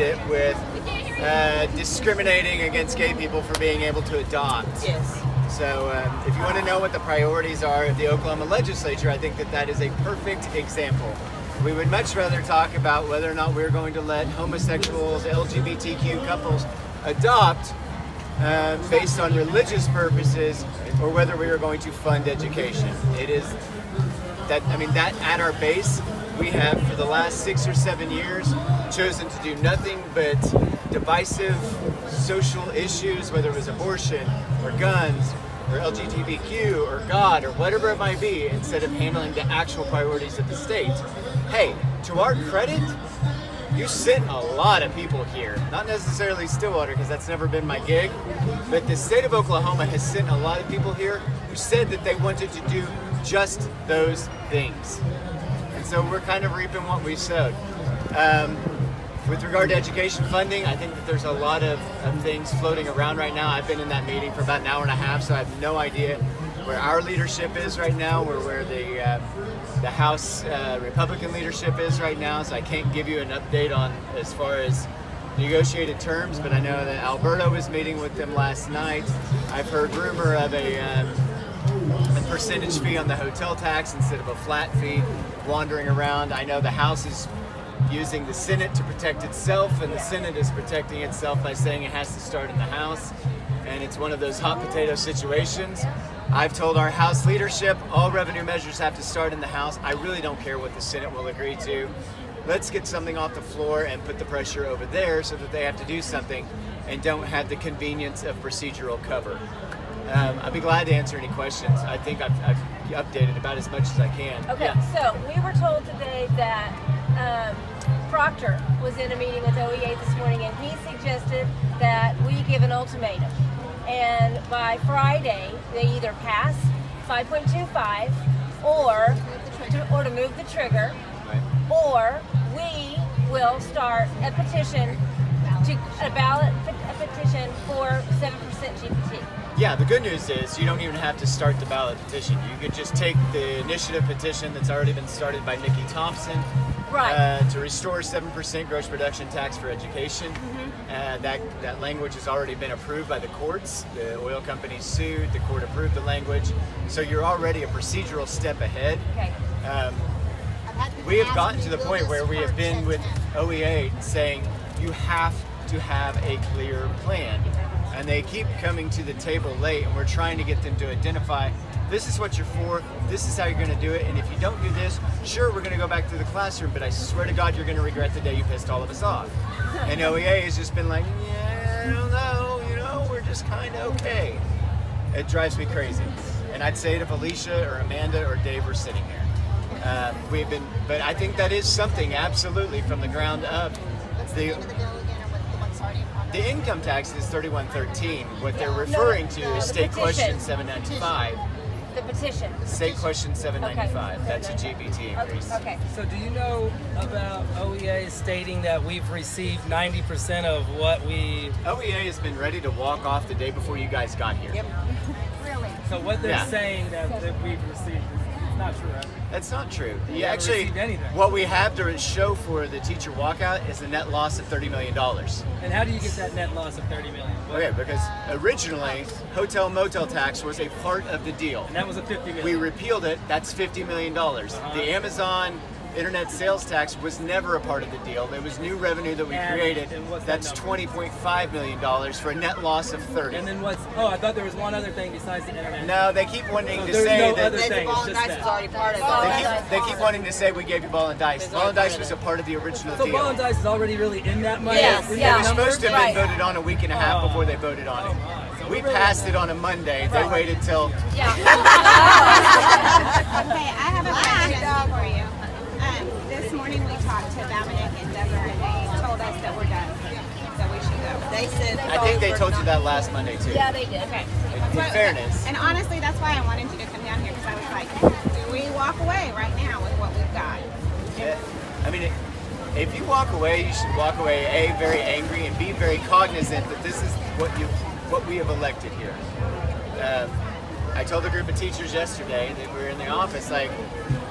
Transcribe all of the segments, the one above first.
it with discriminating against gay people for being able to adopt. Yes. So if you want to know what the priorities are of the Oklahoma legislature, I think that is a perfect example. We would much rather talk about whether or not we're going to let homosexuals, LGBTQ couples adopt based on religious purposes, or whether we are going to fund education. It is that, that at our base, we have for the last 6 or 7 years chosen to do nothing but divisive social issues, whether it was abortion or guns or LGBTQ or God or whatever it might be, instead of handling the actual priorities of the state. Hey, to our credit, you sent a lot of people here. Not necessarily Stillwater, because that's never been my gig, but the state of Oklahoma has sent a lot of people here who said that they wanted to do just those things. And so we're kind of reaping what we sowed. With regard to education funding, I think that there's a lot of things floating around right now. I've been in that meeting for about an hour and a half, so I have no idea where our leadership is right now, or where the House Republican leadership is right now, so I can't give you an update on as far as negotiated terms, but I know that Alberta was meeting with them last night. I've heard rumor of a percentage fee on the hotel tax instead of a flat fee wandering around. I know the House is using the Senate to protect itself, and the Senate is protecting itself by saying it has to start in the House, and it's one of those hot potato situations. I've told our House leadership all revenue measures have to start in the House. I really don't care what the Senate will agree to. Let's get something off the floor and put the pressure over there so that they have to do something and don't have the convenience of procedural cover. I'd be glad to answer any questions. I think I've updated about as much as I can. Okay, yeah. So we were told today that Proctor was in a meeting with OEA this morning, and he suggested that we give an ultimatum. And by Friday, they either pass 5.25 or to move the trigger, Right. or we will start a petition, a petition for 7% GPT. Yeah, the good news is you don't even have to start the ballot petition. You could just take the initiative petition that's already been started by Nikki Thompson, right, to restore 7% gross production tax for education. Mm-hmm. That language has already been approved by the courts. The oil companies sued, the court approved the language. So you're already a procedural step ahead. Okay. We have gotten to the point where we have been with OEA saying you have to have a clear plan. And they keep coming to the table late, and we're trying to get them to identify, this is what you're for, this is how you're going to do it, and if you don't do this, sure, we're going to go back to the classroom, but I swear to God, you're going to regret the day you pissed all of us off. And OEA has just been like, yeah, I don't know, we're just kind of okay. It drives me crazy. And I'd say it if Alicia or Amanda or Dave were sitting here. But I think that is something, absolutely, from the ground up. The income tax is 3113. What they're referring to is State Question 795. The petition. State Question 795. Okay. That's a GBT increase. Okay. So do you know about OEA stating that we've received 90% of what we... OEA has been ready to walk off the day before you guys got here. Yep. Really? So what they're saying that we've received is not true, right? That's not true. We haven't received anything. What we have to show for the teacher walkout is a net loss of $30 million. And how do you get that net loss of $30 million? Okay, because originally, hotel motel tax was a part of the deal. And that was a $50 million. We repealed it, that's $50 million. The Amazon internet sales tax was never a part of the deal. There was new revenue that we created. That's $20.5 million for a net loss of 30. And then what's, I thought there was one other thing besides the internet. No, they keep wanting to there's say no that other thing. Ball and Dice was already part of it. they keep wanting to say we gave you Ball and Dice. Ball and Dice was a part of the original So deal. Ball and Dice is already really in that money? Yes, It yeah. was supposed to have been voted on a week and a half before they voted on it. So We passed it on a Monday. They waited till... Yeah. Okay, I have a question for you. This morning we talked to Dominic and Deborah, and they told us that we're done, that we should go. They said. I think they told you that last Monday too. Yeah, they did. Okay. In fairness. And honestly, that's why I wanted you to come down here, because I was like, do we walk away right now with what we've got? If you walk away, you should walk away very angry, and be very cognizant that this is what we have elected here. I told a group of teachers yesterday that we were in the office, like,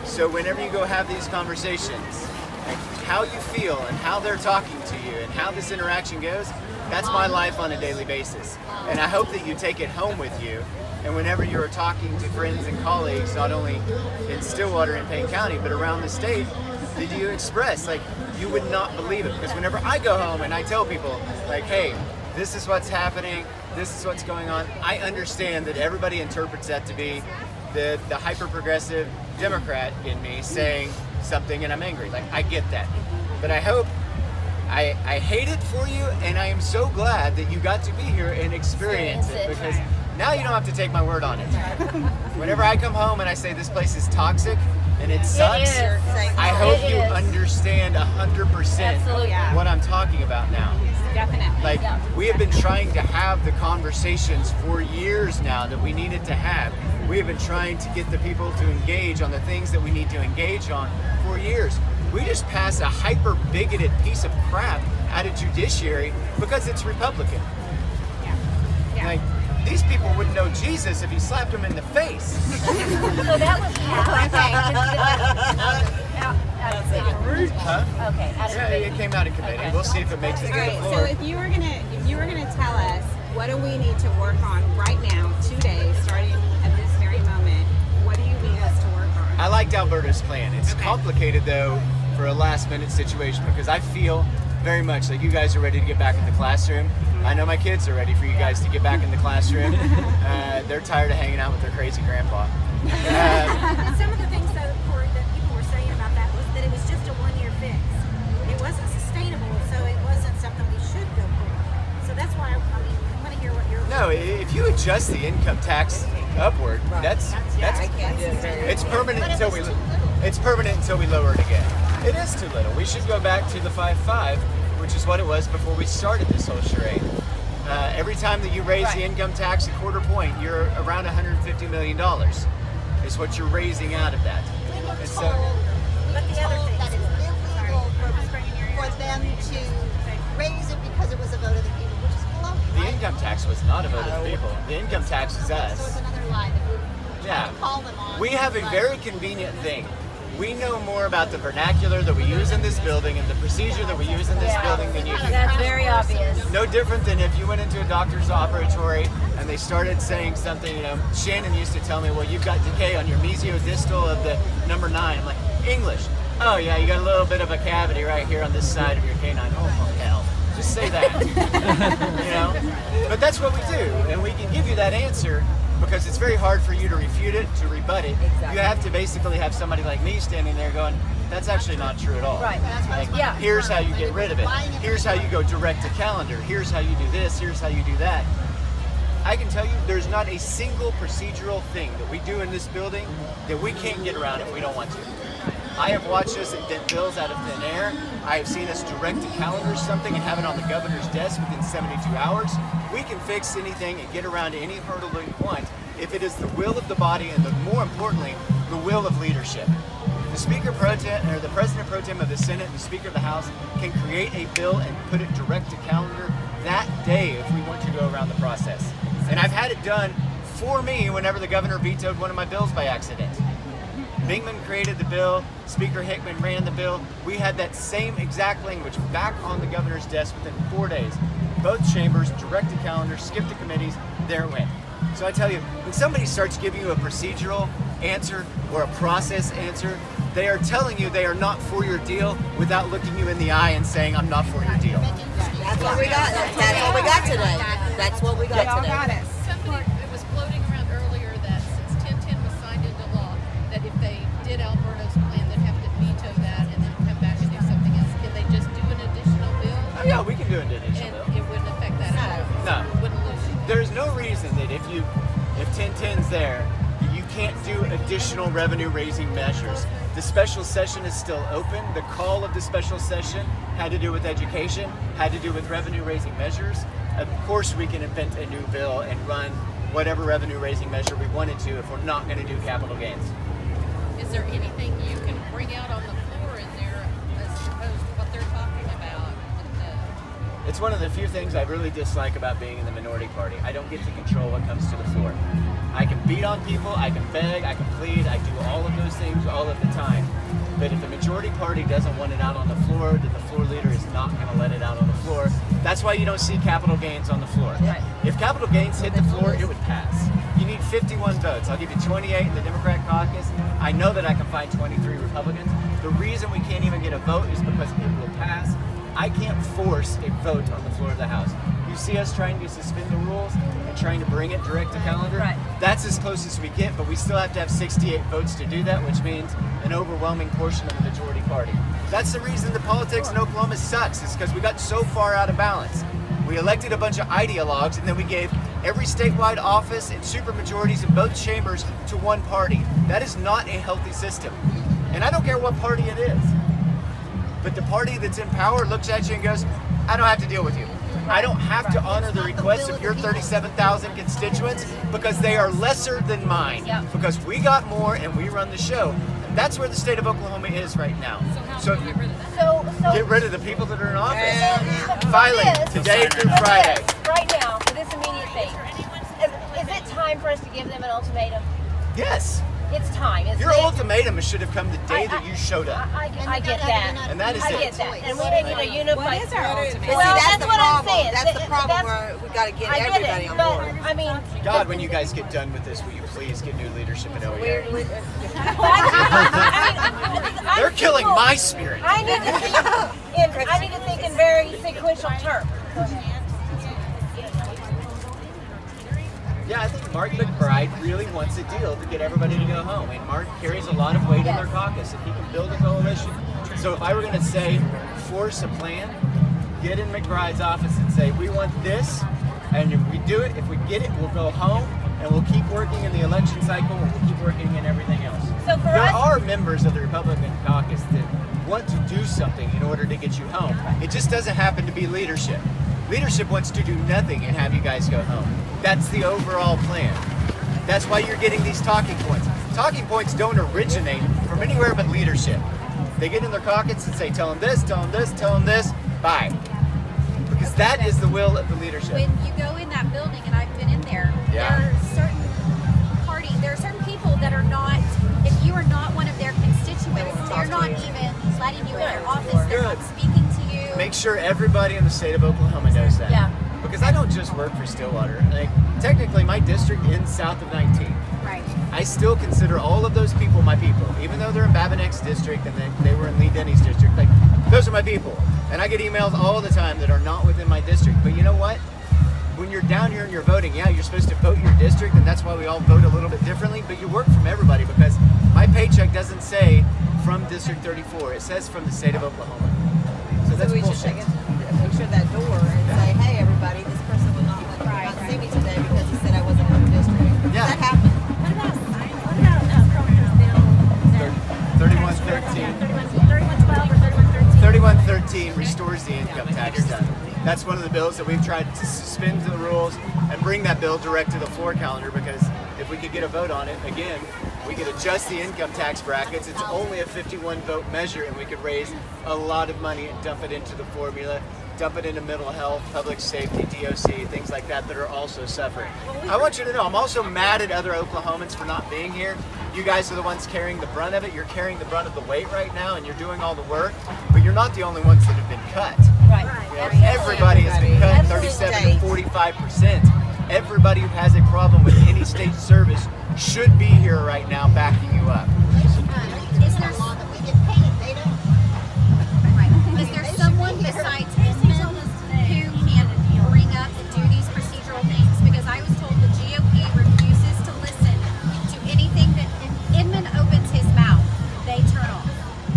so whenever you go have these conversations, like, how you feel and how they're talking to you and how this interaction goes, that's my life on a daily basis. And I hope that you take it home with you. And whenever you're talking to friends and colleagues, not only in Stillwater and Payne County, but around the state, that you express, like, you would not believe it. Because whenever I go home and I tell people, like, hey, this is what's happening, this is what's going on, I understand that everybody interprets that to be the hyper-progressive Democrat in me saying something and I'm angry. Like, I get that. But I hope, I hate it for you, and I am so glad that you got to be here and experience it, because now you don't have to take my word on it. Whenever I come home and I say this place is toxic and it sucks, I hope you understand 100% what I'm talking about now. Definitely. Like, we have been trying to have the conversations for years now that we needed to have. We have been trying to get the people to engage on the things that we need to engage on for years. We just passed a hyper-bigoted piece of crap out of judiciary because it's Republican. Yeah. Like, these people wouldn't know Jesus if he slapped them in the face. So that was Huh? Okay, out of Yeah, committee. it came out of committee. Okay. We'll see if it makes it to All the right. floor. So if you were gonna tell us what do we need to work on right now, today, starting at this very moment, what do you need us to work on? I liked Alberta's plan. It's complicated though for a last minute situation, because I feel very much like you guys are ready to get back in the classroom. I know my kids are ready for you guys to get back in the classroom. They're tired of hanging out with their crazy grandpa. Some of the things though, Cory, that people were saying about that was that it was just a one-year fix. It wasn't sustainable, so it wasn't something we should go for. So that's why I want to hear what you're. No, if you adjust the income tax upward, that's it's permanent until we lower it again. It is too little. We should go back to the 5.5, which is what it was before we started this whole charade. Every time that you raise the income tax a quarter point, you're around $150 million. Is what you're raising out of that. And so, But the other thing that it's illegal for them to raise it because it was a vote of the people, which is below. the income tax was not a vote of the people. The income tax is So it's us. another lie that we Yeah. call them on. We have a but- very convenient thing. We know more about the vernacular that we use in this building and the procedure that we use in this building than you do. That's very obvious. No different than if you went into a doctor's operatory and they started saying something, you know, Shannon used to tell me, well, you've got decay on your mesiodistal of the number 9. I'm like, English. Oh yeah, you got a little bit of a cavity right here on this side of your canine. Oh hell, just say that. You know? But that's what we do, and we can give you that answer because it's very hard for you to refute it, to rebut it. You have to basically have somebody like me standing there going, that's actually not true at all. Right. Like, Yeah. here's how you get rid of it. Here's how you go direct to calendar. Here's how you do this. Here's how you do that. I can tell you there's not a single procedural thing that we do in this building that we can't get around if we don't want to. I have watched us invent bills out of thin air. I have seen us direct to calendar something and have it on the governor's desk within 72 hours. We can fix anything and get around to any hurdle we want if it is the will of the body and, more importantly, the will of leadership. The Speaker Pro Tem, or the President Pro Tem of the Senate and the Speaker of the House can create a bill and put it direct to calendar that day if we want to go around the process. And I've had it done for me whenever the governor vetoed one of my bills by accident. Bingman created the bill, Speaker Hickman ran the bill. We had that same exact language back on the governor's desk within 4 days. Both chambers, direct to calendar, skip to committees, there it went. So I tell you, when somebody starts giving you a procedural answer or a process answer, they are telling you they are not for your deal without looking you in the eye and saying, I'm not for your deal. That's what we got. That's what we got today. That's what we got Y'all today. got us. Somebody, it was floating around earlier that since 1010 was signed into law, that if they did Alberta's plan, they'd have to veto that and then come back and do something else. Can they just do an additional bill? Oh yeah, we can do an additional And bill. it wouldn't affect that at all? No. So we wouldn't lose you. There's no reason that if 1010's there, you can't do additional revenue raising measures. The special session is still open. The call of the special session had to do with education, had to do with revenue raising measures. Of course we can invent a new bill and run whatever revenue raising measure we wanted to if we're not going to do capital gains. Is there anything you can bring out on the floor in there as opposed to what they're talking about? It's one of the few things I really dislike about being in the minority party. I don't get to control what comes to the floor. I can beat on people, I can beg, I can plead, I do all of those things all of the time. But if the majority party doesn't want it out on the floor, then the floor leader is not going to let it out on the floor. That's why you don't see capital gains on the floor. Right. If capital gains hit the floor, it would pass. You need 51 votes. I'll give you 28 in the Democrat caucus. I know that I can find 23 Republicans. The reason we can't even get a vote is because it will pass. I can't force a vote on the floor of the House. You see us trying to suspend the rules and trying to bring it direct to calendar? Right. That's as close as we get, but we still have to have 68 votes to do that, which means an overwhelming portion of the majority party. That's the reason the politics in Oklahoma sucks, is because we got so far out of balance. We elected a bunch of ideologues, and then we gave every statewide office and supermajorities in both chambers to one party. That is not a healthy system. And I don't care what party it is. But the party that's in power looks at you and goes, I don't have to deal with you. I don't have to honor the requests of your 37,000 constituents because they are lesser than mine. Yeah. Because we got more and we run the show. And that's where the state of Oklahoma is right now. So So get rid of the people that are in office. So Filing this- today through for Friday. this, right now, for this immediate thing, is it time for us to give them an ultimatum? Yes. It's time. Isn't Your it? ultimatum should have come the day that you showed up. I get that. And that is I it. get that. And we need a unified. What is our ultimate? Well, See, that's the what I'm problem. saying. That's the problem That's- where we got to get I get everybody it, on but board. I mean, God, when you guys get done with this, will you please get new leadership at OEA? They're killing my spirit. I need to think in very sequential terms. Yeah, I think Mark McBride really wants a deal to get everybody to go home. And Mark carries a lot of weight in their caucus, and he can build a coalition. So if I were going to say, force a plan, get in McBride's office and say, we want this, and if we do it, if we get it, we'll go home, and we'll keep working in the election cycle, and we'll keep working in everything else. So for There us, are members of the Republican caucus that want to do something in order to get you home. It just doesn't happen to be leadership. Leadership wants to do nothing and have you guys go home. That's the overall plan. That's why you're getting these talking points. Talking points don't originate from anywhere but leadership. They get in their caucus and say, tell them this, tell them this, tell them this, bye. Because that is the will of the leadership. When you go in that building, and I've been in there, Yeah. there are certain people that are not, if you are not one of their constituents, they're not even letting you in their office, they're not speaking to you. Make sure everybody in the state of Oklahoma knows that. Yeah. Because I don't just work for Stillwater. Like, technically, my district ends south of 19. Right. I still consider all of those people my people, even though they're in Babinek's district and they were in Lee Denny's district. Like, those are my people. And I get emails all the time that are not within my district. But you know what? When you're down here and you're voting, yeah, you're supposed to vote your district, and that's why we all vote a little bit differently, but you work from everybody because my paycheck doesn't say from District 34. It says from the state of Oklahoma. So that's we should bullshit. picture that door and say, hey, everybody, this person will not let me not see me today because he said I wasn't from the district. Yeah. That happened. What about Cronin's bill? 3113. 3112 or 3113? 3113 restores the income tax. That's one of the bills that we've tried to suspend the rules and bring that bill direct to the floor calendar, because if we could get a vote on it, again, we could adjust the income tax brackets. It's only a 51 vote measure, and we could raise a lot of money and dump it into the formula, dump it into mental health, public safety, DOC, things like that that are also suffering. I want you to know, I'm also mad at other Oklahomans for not being here. You guys are the ones carrying the brunt of it. You're carrying the brunt of the weight right now, and you're doing all the work, but you're not the only ones that have been cut. right. You know, everybody has been cut Absolutely. 37 to 45%. Everybody who has a problem with any state service should be here right now backing you up. Is there law that we get paid, they don't. Right. Is there someone besides Edmund who can bring up and do these procedural things? Because I was told the GOP refuses to listen to anything that if Edmund opens his mouth, they turn off.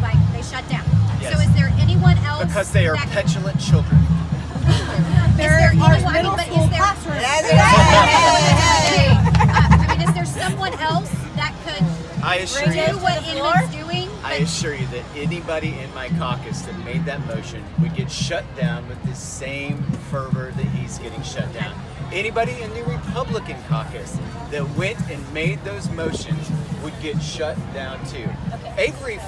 Like, they shut down. Yes. So is there anyone else? Because they are that- petulant children. Is there anyone, I mean, but is there, I mean, is there someone else that could I assure do you, what Edmund's doing? I assure you that anybody in my caucus that made that motion would get shut down with the same fervor that he's getting shut down. Anybody in the Republican caucus that went and made those motions would get shut down too. Avery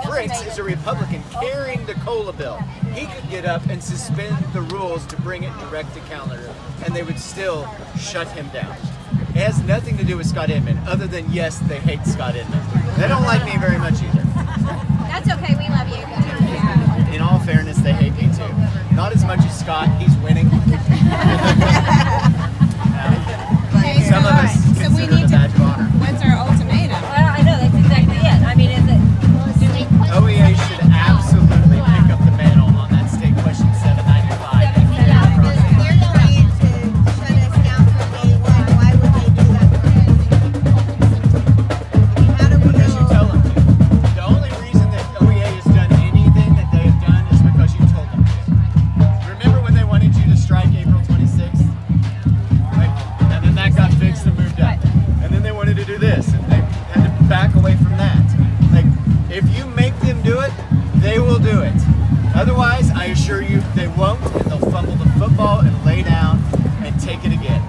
Fritz is a Republican carrying the COLA bill. He could get up and suspend the rules to bring it direct to calendar, and they would still shut him down. It has nothing to do with Scott Edmund, other than, yes, they hate Scott Edmund. They don't like me very much either. That's okay. We love you. In all fairness, they hate me too. Not as much as Scott. He's winning. Some of us So we consider need the to. badge of honor. What's our ultimatum? Well, I know that's exactly it. I mean, is it? OEA should absolutely pick up the mantle on that state question 795. They're going to shut us down from day one. Why would they do that? How do we Because you know? tell them to. The only reason that OEA has done anything that they have done is because you told them to. Remember when they wanted you to strike April 26th? Right? And then that got fixed and moved up. And then they wanted to do this, and they had to back away from that. Like, if you make them do it, they will do it. Otherwise, I assure you, they won't, and they'll fumble the football and lay down and take it again.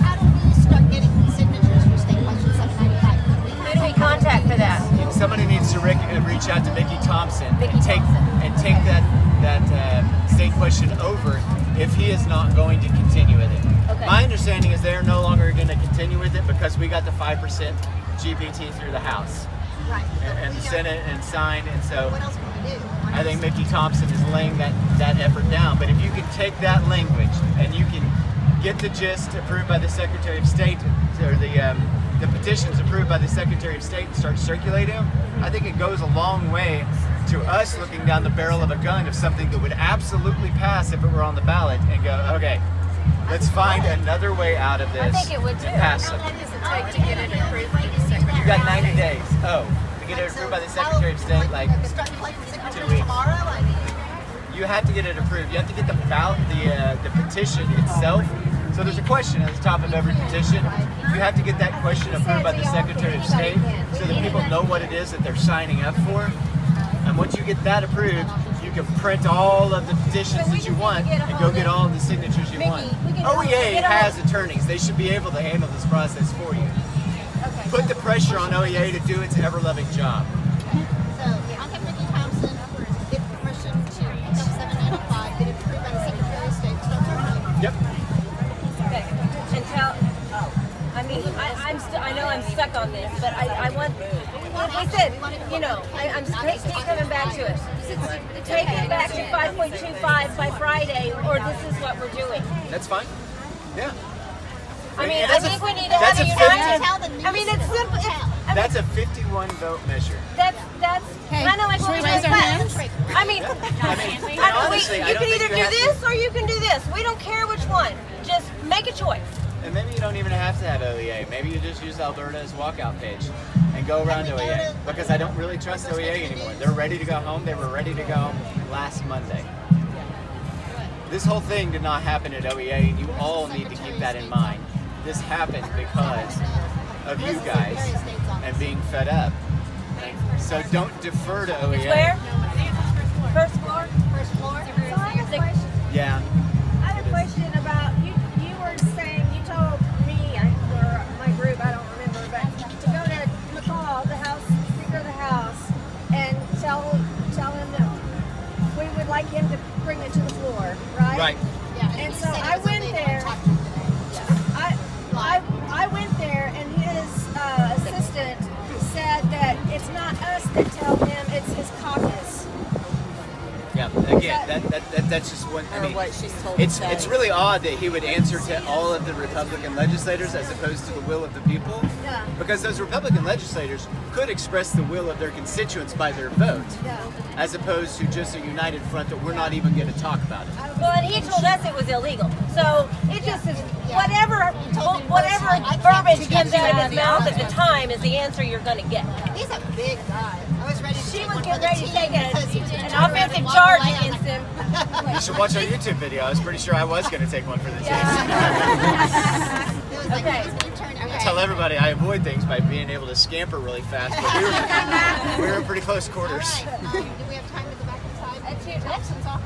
How do we start getting signatures for state question 795? Who do we contact for that? Somebody needs to reach out to Mickey Thompson Mickey and take Thompson. that state question over if he is not going to continue with it. Okay. My understanding is they're no longer going to continue with it because we got the 5% GPT through the House Right. and the Senate and signed, and so What else can we do? I think Mickey Thompson is laying that effort down. But if you can take that language and you can get the gist approved by the Secretary of State, or the petitions approved by the Secretary of State and start circulating them, I think it goes a long way to us looking down the barrel of a gun of something that would absolutely pass if it were on the ballot and go, okay, let's find another way out of this. I think it would too. and pass How something. long does it take to get it approved by the Secretary? You got 90 days. Oh, to get it approved by the Secretary of State, like Start collecting signatures 2 weeks. tomorrow? I mean, You have to get it approved. You have to get the ballot, the petition itself. So there's a question at the top of every petition. You have to get that question approved by the Secretary of State so that people know what it is that they're signing up for. And once you get that approved, you can print all of the petitions that you want and go get all of the signatures you want. OEA has attorneys. They should be able to handle this process for you. Put the pressure on OEA to do its ever-loving job. so contact Mickey Thompson, get permission to pick up 795, get it approved by the Secretary of State, start circulating. Yep. Okay. And tell. I mean, I know I'm stuck on this, but I want. Like I said, you know, I'm keep coming back to it. Take it back to 5.25 by Friday, or this is what we're doing. That's fine. Yeah. I mean, And I that's think we need to that's have a a united. Tell the I mean, it's simple. That's a 51 vote measure. That's Hey, kind of like should what we we raise did our last. hands? I mean, honestly, I you don't can think either you do have to- this or you can do this. We don't care which one. Just make a choice. And maybe you don't even have to have OEA. Maybe you just use Alberta's walkout page and go around OEA. Because I don't really trust OEA anymore. They're ready to go home. They were ready to go home last Monday. This whole thing did not happen at OEA, and you all need to keep that in mind. This happened because of you guys and being fed up. So don't defer to OEA. It's where? First floor? First floor. So I have a question. Yeah. I have a question about you. You were saying you told me or my group, I don't remember, but to go to McCall, the House Speaker of the House, and tell him that we would like him to bring it to the floor, right? Right. Yeah, And he so said it I was a went big there. one. Talk to him. I went there, and his assistant said that it's not us that tell him, it's his caucus. Yeah. Again, that's just one. I Or mean, what she's told to it's say. it's really odd that he would answer to all of the Republican legislators as opposed to the will of the people. Yeah. Because those Republican legislators could express the will of their constituents by their vote, Yeah. as opposed to just a united front that we're not even going to talk about it. Well, and he told us it was illegal. So it just is whatever told me whatever personally, I can't verbiage get comes you out of out his of the mouth at office. the time is the answer you're going to get. He's a big guy. I was ready to She take was one getting for the ready to team take because he didn't an turn around and offensive walk charge away. I was against him. You should watch our YouTube video. I was pretty sure I was going to take one for the team. It was like, Okay. he turned around. Tell everybody I avoid things by being able to scamper really fast, but we were in pretty close quarters. All right. Do we have time to go back inside?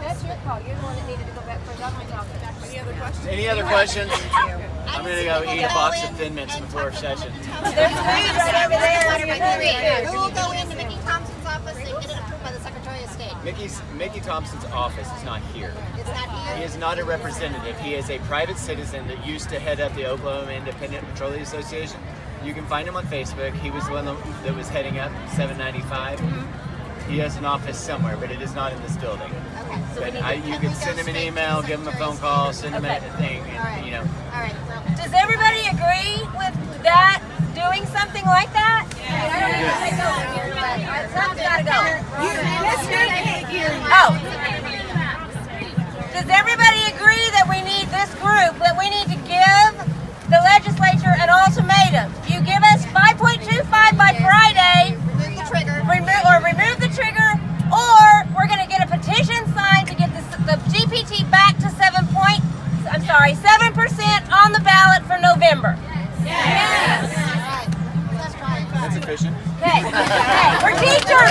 That's your call. You're the one that needed to go back first. I'm not talking. Any other questions? Any other questions? I'm going to go eat a box of Thin Mints before session. There's food right over there. Who will go into Mickey Thompson's office and get it approved by the Secretary of State? Mickey Thompson's office is not here. It's not He here. is not a representative. He is a private citizen that used to head up the Oklahoma Independent Petroleum Association. You can find him on Facebook. He was the one that was heading up 795. He has an office somewhere, but it is not in this building. Okay. So we But need to, you can send him an email, give him a phone call, send him a thing, and, you know. All right. Does everybody agree with that? Doing something like that? Something's got to go. Oh. Does everybody agree that we need this group, that we need to give the legislature an ultimatum? You give us 5.25 by Friday, Remove the trigger. remove the trigger, or we're going to get a petition signed to get the GPT back to 7% on the ballot for November. Yes. All right. Let's try it. That's efficient. Okay. We're teachers.